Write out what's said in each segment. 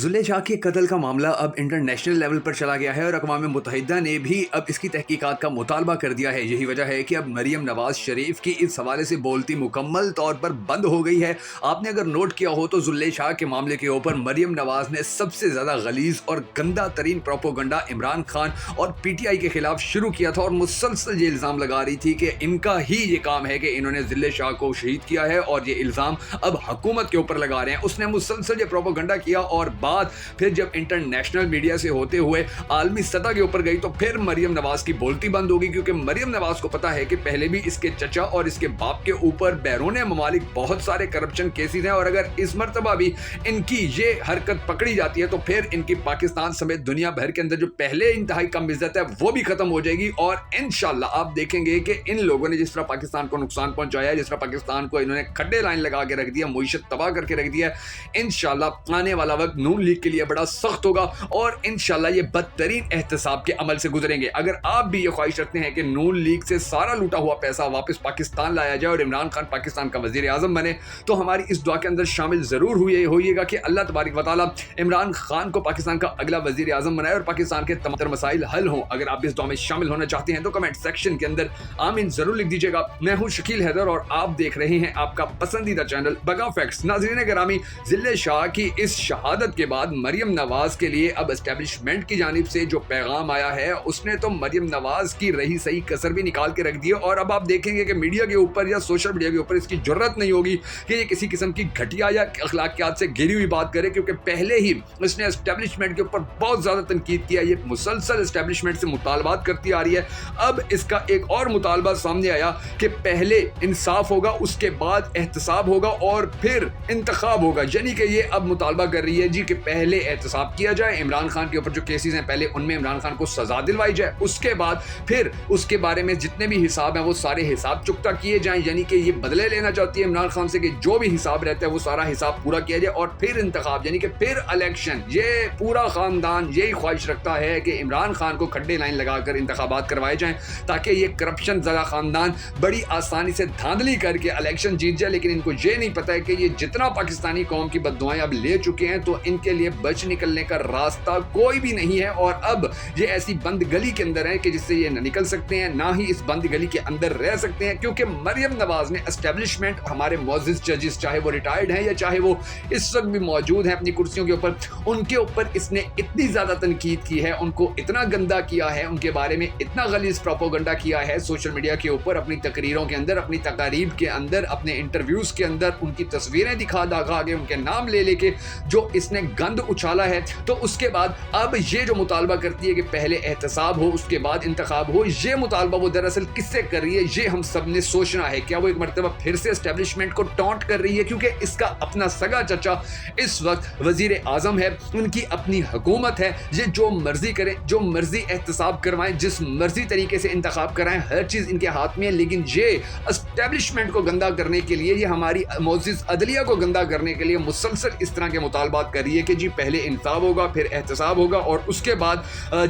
जुल्ले शाह के कत्ल का मामला अब इंटरनेशनल लेवल पर चला गया है और अक़वाम मुत्तहिदा ने भी अब इसकी तहकीकात का मुतालबा कर दिया है। यही वजह है कि अब मरियम नवाज शरीफ की इस हवाले से बोलती मुकम्मल तौर पर बंद हो गई है। आपने अगर नोट किया हो तो जुल्ले शाह के मामले के ऊपर मरियम नवाज ने सबसे ज़्यादा गलीज़ और गंदा तरीन प्रोपोगंडा इमरान खान और PTI के खिलाफ शुरू किया था और मुसलसल ये इल्ज़ाम लगा रही थी कि इनका ही ये काम है कि इन्होंने जुल्ले शाह को शहीद किया है और ये इल्ज़ाम अब हुकूमत के ऊपर लगा रहे हैं। उसने मुसलसल ये प्रोपोगंडा किया और बात फिर जब इंटरनेशनल मीडिया से होते हुए आलमी सतह के ऊपर गई तो फिर मरियम नवाज की बोलती बंद होगी, क्योंकि मरियम नवाज को पता है कि पहले भी इसके चचा और इसके बाप के ऊपर बैरून ममालिक बहुत सारे करप्शन केसेस हैं और अगर इस मरतबा भी इनकी ये हरकत पकड़ी जाती है तो फिर इनकी पाकिस्तान समेत दुनिया भर के अंदर जो पहले इंतहाई कम इज्जत है वो भी खत्म हो जाएगी। और इंशाल्लाह आप देखेंगे कि इन लोगों ने जिस तरह पाकिस्तान को नुकसान पहुंचाया है, जिस तरह पाकिस्तान को इन्होंने खड्डे लाइन लगा के रख दिया, मुईशत तबाह करके रख दिया, इंशाल्लाह आने वाला वक्त नून लीग के लिए बड़ा सख्त होगा और इंशाल्लाह ये बदतरीन एहतसाब के अमल से गुजरेंगे। अगर आप भी ये ख्वाहिश रखते हैं कि नून लीग से सारा लूटा हुआ पैसा वापस पाकिस्तान लाया जाए और इमरान खान पाकिस्तान का वजीर आजम बने तो हमारी इस दुआ के अंदर शामिल जरूर होइएगा कि अल्लाह तबारक व तआला इमरान खान को पाकिस्तान का अगला वजीर आजम बनाए और पाकिस्तान के तमाम मसाइल हल हों। अगर आप इस दुआ में शामिल होना चाहते हैं तो कमेंट सेक्शन के अंदर आमीन जरूर लिख दीजिएगा। मैं हूं शकील हैदर और आप देख रहे हैं आपका पसंदीदा चैनल बगा फैक्ट्स। नाज़रीन गिरामी, जुल्ले शाह की इस शहादत के बाद मरियम नवाज के लिए अब एस्टेब्लिशमेंट की जानिब से जो पैगाम आया है उसने तो मरियम नवाज की रही सही कसर भी निकाल के रख दी है और अब आप देखेंगे कि मीडिया के ऊपर या सोशल मीडिया के ऊपर इसकी जरूरत नहीं होगी कि ये किसी किस्म की घटिया या अखलाकियात से घिरी हुई बात करे, क्योंकि पहले ही इसने एस्टेब्लिशमेंट के ऊपर बहुत ज़्यादा तनकीद किया। ये मुसलसल एस्टेब्लिशमेंट से मुतालबात करती आ रही है। अब इसका एक और मुतालबा सामने आया कि पहले इंसाफ होगा, उसके बाद एहतसाब होगा और फिर इंतखाब होगा। यानी कि ये अब मुतालबा कर रही है जी कि पहले एहतसाब किया जाए, इमरान खान के ऊपर जो केसेस हैं पहले उनमें इमरान खान को सजा दिलवाई जाए, उसके बाद फिर उसके बारे में जितने भी हिसाब हैं वो सारे हिसाब चुकता किए जाएं। यानी कि ये बदले लेना चाहती है इमरान खान से कि जो भी हिसाब रहता है वो सारा हिसाब पूरा किया जाए और फिर इंतखाब यानी कि फिर इलेक्शन। ये पूरा खानदान यही ख्वाहिश रखता है कि इमरान खान को खड्डे लाइन लगाकर इंतखाबात करवाए जाएं ताकि ये करप्शन ज़्यादा खानदान बड़ी आसानी से धांधली करके इलेक्शन जीत जाए। लेकिन इनको ये नहीं पता है कि ये जितना पाकिस्तानी कौम की बद्दुआएं अब ले चुके हैं तो इनके लिए बच निकलने का रास्ता कोई भी नहीं है और अब ये ऐसी बंद गली के अंदर है कि जिससे ये न निकल सकते हैं ना ही इस बंद गली के अंदर रह सकते हैं, क्योंकि मरियम नवाज ने एस्टेब्लिशमेंट, हमारे मौजूद जजेस चाहे वो रिटायर्ड हैं या चाहे वो इस वक्त भी मौजूद हैं अपनी कुर्सियों के ऊपर, उनके ऊपर इसने इतनी ज़्यादा तनकीद की है, उनको इतना गंदा किया है, उनके बारे में इतना गलीज प्रोपोगंडा किया है सोशल मीडिया के ऊपर, अपनी तकरीरों के अंदर, अपनी तकारीब के अंदर, अपने इंटरव्यूज़ के अंदर उनकी तस्वीरें दिखा के उनके नाम ले लेके जो इसने गंद उछाला है। तो उसके बाद अब ये जो मुतालबा करती है कि पहले एहतसाब हो उसके बाद इंतखाब हो, ये मुतालबा वो दरअसल किससे कर रही है ये हम सब ने सोचना है। क्या वो एक मरतबा फिर से एस्टेब्लिशमेंट को टॉन्ट कर रही है, क्योंकि इसका अपना सगा चचा इस वक्त वजीर आजम है, उनकी अपनी हुकूमत है, ये जो मर्जी करें, जो मर्जी एहतसाब करवाएं, जिस मर्जी तरीके से इंतखाब कराएं, हर चीज़ इनके हाथ में है। लेकिन ये एस्टेब्लिशमेंट को गंदा करने के लिए, ये हमारी मौजूद अदलिया को गंदा करने के लिए मुसलसल इस तरह के मुतालबात कर रही है कि जी पहले इंसाफ होगा, फिर एहतसाब होगा और उसके बाद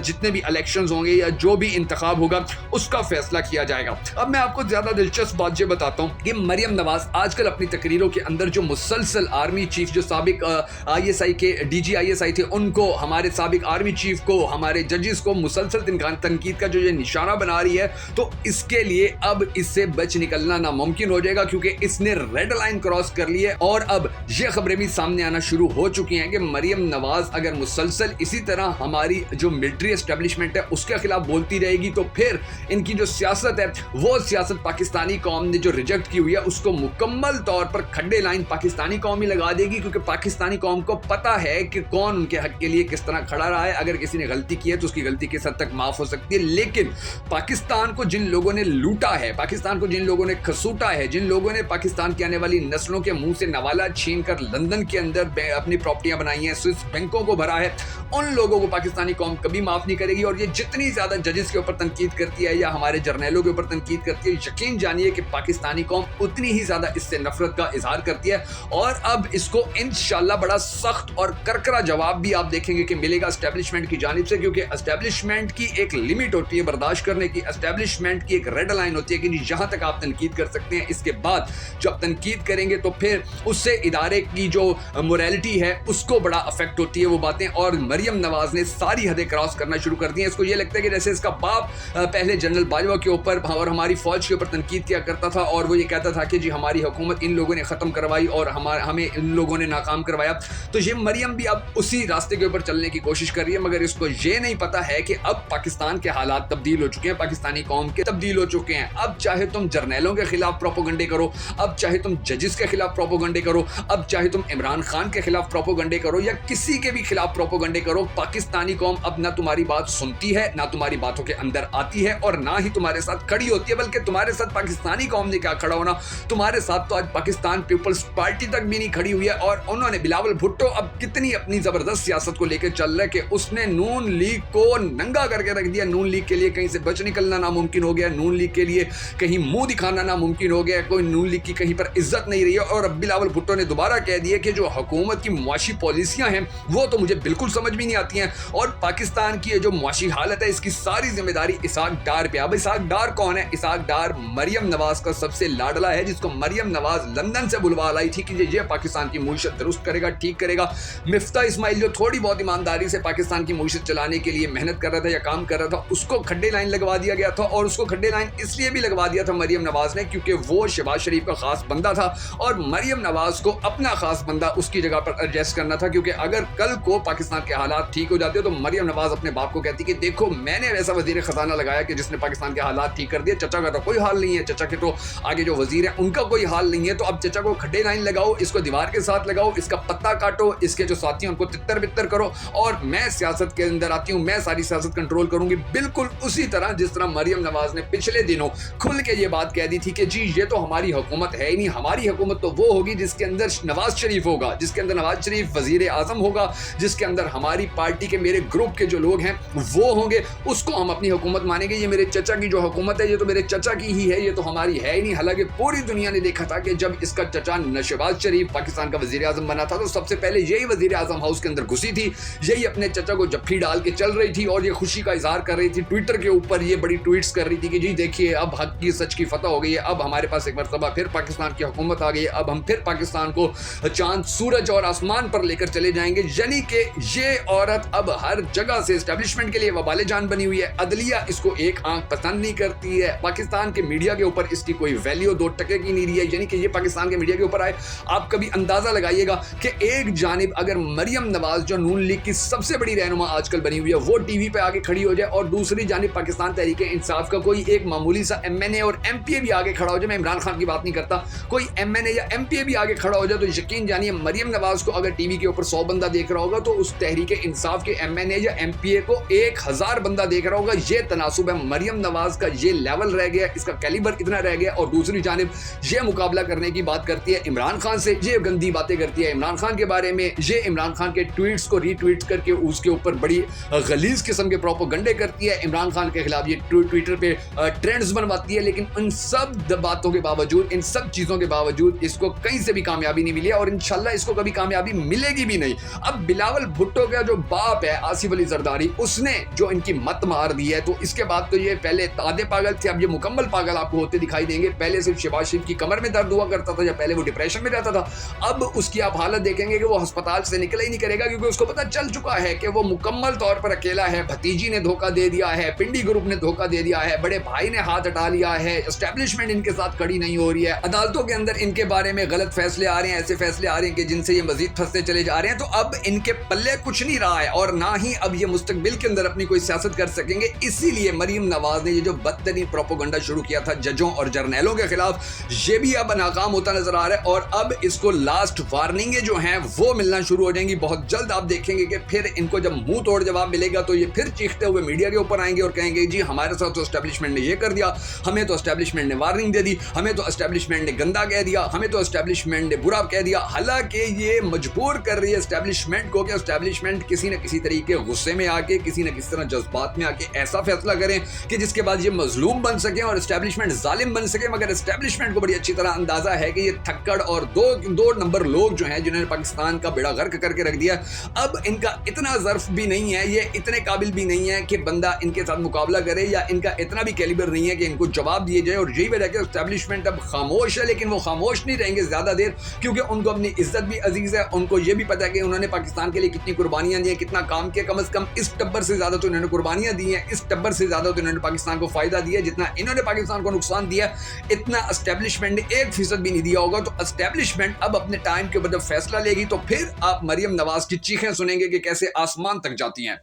जितने भी इलेक्शंस होंगे या जो भी इंतखाब होगा उसका फैसला किया जाएगा। अब मैं आपको ज़्यादा दिलचस्प बात ये बताता हूँ कि मरियम नवाज आजकल अपनी तकरीरों के अंदर जो मुसलसल आर्मी चीफ, जो साबिक ISI के DG ISI थे, उनको, हमारे साबिक आर्मी चीफ को, हमारे जजेस को मुसलसल तनकीद का जो ये निशाना बना रही है, तो इसके लिए अब इससे बच निकलना नामुमकिन हो जाएगा, क्योंकि इसने रेड लाइन क्रॉस कर ली है। और अब ये खबरें भी सामने आना शुरू हो चुकी हैं कि मरियम नवाज अगर मुसलसल इसी तरह हमारी जो मिलिट्री एस्टेब्लिशमेंट है उसके खिलाफ बोलती रहेगी तो फिर इनकी जो सियासत है वो सियासत पाकिस्तानी कौम ने जो रिजेक्ट की हुई है उसको मुकम्मल तौर पर खड्डे लाइन पाकिस्तानी कौम ही लगा देगी, क्योंकि पाकिस्तानी कौम को पता है कि कौन उनके हक के लिए किस तरह खड़ा रहा है। अगर किसी ने गलती की है तो उसकी गलती किस हद तक माफ हो सकती है, लेकिन पाकिस्तान को जिन लोगों ने लूटा है, पाकिस्तान को जिन लोगों ने खसूटा है, जिन लोगों ने पाकिस्तान की आने वाली नस्लों के मुंह से नवाला छीन कर लंदन के अंदर अपनी प्रॉपर्टियां बनाई हैं, स्विस बैंकों को भरा है, उन लोगों को पाकिस्तानी कौम कभी माफ नहीं करेगी। और ये जितनी ज्यादा जजेस के ऊपर तनकीद करती है या हमारे जर्नैलों के ऊपर तनकीद करती है, यकीन जानिए कि पाकिस्तानी कौम उतनी ही ज्यादा इससे नफरत का इजहार करती है। और अब इसको इंशाल्लाह बड़ा सख्त और करकरा जवाब भी आप देखेंगे कि मिलेगा एस्टेब्लिशमेंट की जानिब से, क्योंकि एस्टेब्लिशमेंट की एक लिमिट होती है बर्दाश्त करने की, एस्टेब्लिशमेंट की एक रेड लाइन होती है कि जहां तक आप तनकीद कर सकते हैं, इसके बाद जब तनकीद करेंगे तो फिर उससे इदारे की जो मोरालिटी है उसको बड़ा अफेक्ट होती है वो बातें, और मरियम नवाज ने सारी हदें क्रॉस करना शुरू कर दी हैं। इसको ये लगता है कि जैसे इसका बाप पहले जनरल बाजवा के ऊपर और हमारी फौज के ऊपर तनकीद किया करता था और वो ये कहता था कि जी हमारी हुकूमत इन लोगों ने ख़त्म करवाई और हमें इन लोगों ने नाकाम करवाया। तो ये मरियम भी अब उसी रास्ते के ऊपर चलने की कोशिश कर रही है, मगर इसको ये नहीं पता है कि अब पाकिस्तान के हालात तब्दील हो चुके हैं, पाकिस्तानी कौम के तब्दील हो चुके हैं। अब चाहे तुम जर्नैलों के खिलाफ प्रोपोगंडे करो, अब चाहे तुम जजेस के खिलाफ प्रोपोगंडे करो, अब चाहे तुम इमरान खान के खिलाफ प्रोपोगंडे करो या किसी के भी खिलाफ प्रोपोगंडे करो, पाकिस्तानी कौम अब ना तुम्हारी बात सुनती है, ना तुम्हारी बातों के अंदर आती है और ना ही तुम्हारे साथ खड़ी होती है, बल्कि तुम्हारे साथ पाकिस्तानी कौम ने क्या खड़ा होना, तुम्हारे साथ तो आज पाकिस्तान पीपल्स पार्टी तक भी नहीं खड़ी हुई है। और उन्होंने बिलावल भुट्टो अब कितनी अपनी जबरदस्त सियासत को लेकर चल रहा है कि उसने नून लीग को नंगा करके रख दिया। नून लीग के लिए कहीं से बच निकलना नामुमकिन हो गया, नून लीग के लिए कहीं मुंह दिखाना नामुमकिन हो गया, कोई नून लीग की कहीं पर इज्जत नहीं रही है। और अब बिलावल भुट्टो ने दोबारा कह दिया कि जो हुकूमत की मुआशी पॉलिसियां हैं वो तो मुझे बिल्कुल समझ में नहीं आती हैं और पाकिस्तान की ये जो मुआशी हालत है इसकी सारी जिम्मेदारी इसहाक डार पे। अब इसहाक डार कौन है? इसहाक डार मरियम नवाज का सबसे लाडला है, जिसको मरियम नवाज लंदन से बुलवा लाई थी कि ये पाकिस्तान की मुईशत दुरुस्त करेगा, ठीक करेगा। मिफ्ता इस्माइल जो थोड़ी बहुत ईमानदारी से पाकिस्तान की मुईशत चलाने के लिए मेहनत कर रहा था या काम कर रहा था, उसको खड्डे लाइन लगवा दिया गया था। और उसको खड्डे लाइन इसलिए भी लगवा दिया था मरियम नवाज ने क्योंकि वो शहबाज शरीफ का खास बंदा था और मरियम नवाज को अपना खास बंदा उसकी जगह पर एडजस्ट करना था, क्योंकि अगर कल को पाकिस्तान के हालात ठीक हो जाते तो मरियम नवाज अपने बाप को कहती कि देखो मैंने ऐसा वजीर खजाना लगाया कि जिसने पाकिस्तान के हालात ठीक कर दिए, चचा का तो कोई हाल नहीं है, चचा के तो आगे जो वजीर है उनका कोई हाल नहीं है, तो अब चचा को खड्डे लाइन लगाओ, इसको दीवार के साथ लगाओ, इसका पत्ता काटो, इसके जो साथी हैं उनको तितर बितर करो और मैं सियासत के अंदर आती हूँ, मैं सारी सियासत कंट्रोल करूंगी। बिल्कुल उसी तरह जिस तरह मरियम नवाज ने पिछले दिनों खुल के ये बात कह दी थी कि जी ये तो हमारी हुकूमत है ही नहीं, हमारी हुकूमत तो वो होगी जिसके अंदर नवाज शरीफ होगा, जिसके अंदर नवाज शरीफ वजीर आजम होगा, जिसके अंदर हमारी पार्टी के मेरे ग्रुप के जो लोग हैं वो होंगे, उसको हम अपनी हुकूमत मानेंगे। ये मेरे चचा की जो हुकूमत है ये तो मेरे चचा की ही है, ये तो हमारी है ही नहीं। हालांकि पूरी दुनिया ने देखा था कि जब इसका चचा शहबाज शरीफ पाकिस्तान का वजीर आजम बना था तो सबसे पहले यही वजीर आजम हाउस के अंदर घुसी थी, यही अपने चचा को जफ्फी डाल के चल रही थी और ये खुशी का इजहार कर रही थी, ट्विटर के ऊपर ये बड़ी ट्वीट्स कर रही थी कि जी देखिए अब हक की सच की फतह हो गई है, अब हमारे पास एक मरतबा फिर पाकिस्तान की हुकूमत आ गई है, अब हम फिर पाकिस्तान को चांद सूरज और आसमान पर लेकर चले जाएंगे। यानी कि ये औरत अब हर जगह से एस्टेब्लिशमेंट के लिए वबाले जान बनी हुई है। अदलिया इसको एक आंख पसंद नहीं करती है, पाकिस्तान के मीडिया के ऊपर इसकी कोई वैल्यू 2 टके की नहीं रही है। यानी कि ये पाकिस्तान के मीडिया के ऊपर आए, आप कभी अंदाजा लगाइएगा कि एक जानिब अगर मरियम नवाज जो नून लीग की सबसे बड़ी रहनुमा आजकल बनी हुई है वो टीवी पे आगे खड़ी हो जाए और दूसरी जानिब पाकिस्तान तहरीक इंसाफ का कोई एक मामूली सा एमएनए और एमपीए भी आगे खड़ा हो जाए, मैं इमरान खान की बात नहीं करता, कोई एमएनए या एमपीए भी आगे खड़ा हो जाए तो यकीन जानिए मरियम नवाज को अगर टीवी के ऊपर 100 बंदा देख रहा होगा तो उस तहरीक इंसाफ के एमएनए या एमपीए को 1000 बंदा देख रहा होगा। ये तनासुब है, मरियम नवाज का ये लेवल रह गया, इसका कैलिबर इतना रह गया। और दूसरी जानिब ये मुकाबला करने की बात करती है इमरान खान से, ये गंदी बातें करती है इमरान खान के बारे में, ये इमरान खान के ट्वीट्स को रीट्वीट करके उसके ऊपर बड़ी गलीज किस्म के प्रोपोगंडे करती है, इमरान खान के खिलाफ ये ट्विटर पे ट्रेंड्स बनवाती है। लेकिन इन सब बातों के बावजूद, इन सब चीजों के बावजूद इसको कहीं से भी कामयाबी नहीं मिली है और इंशाल्लाह इसको कभी कामयाबी मिलेगी भी नहीं। अब बिलावल भुट्टो का जो बाप है आसिफ अली जरदारी, उसने जो इनकी मत मार दी है तो इसके बाद तो ये पहले आधे पागल थे, अब ये मुकम्मल पागल आपको होते दिखाई देंगे। पहले सिर्फ शहबाज शरीफ की कमर में दर्द हुआ करता था या पहले वो डिप्रेशन में रहता था, अब उसकी आप हालत देखेंगे कि वो अस्पताल से निकला ही नहीं करेगा क्योंकि उसको पता चल चुका है कि वो मुकम्मल तौर पर अकेला है। भतीजी ने धोखा दे दिया है, पिंडी ग्रुप ने धोखा दे दिया है, बड़े भाई ने हाथ हटा लिया है, एस्टेब्लिशमेंट इनके साथ खड़ी नहीं हो रही है, अदालतों के अंदर इनके बारे में गलत फैसले आ रहे हैं, ऐसे फैसले आ रहे हैं कि जिनसे ये मजीद फंसते चले जा रहे हैं। तो अब इनके पल्ले कुछ नहीं रहा है और ना ही अब ये मुस्तकबिल के अंदर अपनी कोई सियासत कर सकेंगे। इसीलिए मरियम नवाज ने ये जो बदतरीन प्रोपोगंडा शुरू किया था जजों और जर्नैलों के खिलाफ, ये भी अब नाकाम होता नजर आ रहा है और अब इसको लास्ट वार्निंगें जो हैं वो मिलना शुरू हो जाएंगी। बहुत जल्द आप देखेंगे कि फिर इनको जब मुंह तोड़ जवाब मिलेगा तो ये फिर चीखते हुए मीडिया के ऊपर आएंगे और कहेंगे जी हमारे साथ तो एस्टेब्लिशमेंट ने ये कर दिया, हमें तो एस्टेब्लिशमेंट ने वार्निंग दे दी, हमें तो एस्टेब्लिशमेंट ने गंदा कह दिया, हमें तो एस्टेब्लिशमेंट ने बुरा कह दिया। हालांकि ये मजबूर कर रही है एस्टेब्लिशमेंट को कि एस्टेब्लिशमेंट किसी न किसी तरीके गुस्से में आके, किसी न किसी तरह जज्बात में आके ऐसा फैसला करें कि जिसके बाद ये मजलूम बन सके और एस्टेब्लिशमेंट जालिम बन सके। मगर एस्टेब्लिशमेंट को बड़ी अच्छी तरह अंदाजा है कि ये थक्कड़ और दो नंबर लोग जो हैं जिन्होंने पाकिस्तान का बेड़ा गर्क करके रख दिया, अब इनका इतना ज़र्फ भी नहीं है, ये इतने काबिल भी नहीं है कि बंदा इनके साथ मुकाबला करे या इनका इतना भी कैलिबर नहीं है कि इनको जवाब दिए जाए। और यही वजह है एस्टेब्लिशमेंट अब खामोश है, लेकिन वो खामोश नहीं रहेंगे ज़्यादा देर क्योंकि उनको अपनी इज्जत भी अजीज़ है, उनको ये भी پتا ہے کہ انہوں نے پاکستان کے لیے کتنی قربانیاں دی ہیں, کتنا کام کیا. کم از کم اس ٹبر سے زیادہ تو انہوں نے قربانیاں دی ہیں, اس ٹبر سے زیادہ تو انہوں نے پاکستان کو فائدہ دیا. جتنا انہوں نے پاکستان کو نقصان دیا اتنا اسٹیبلشمنٹ نے 1% بھی نہیں دیا ہوگا. تو اسٹیبلشمنٹ اب اپنے ٹائم کے اوپر جب فیصلہ لے گی تو پھر آپ مریم نواز کی چیخیں سنیں گے کہ کیسے آسمان تک جاتی ہیں.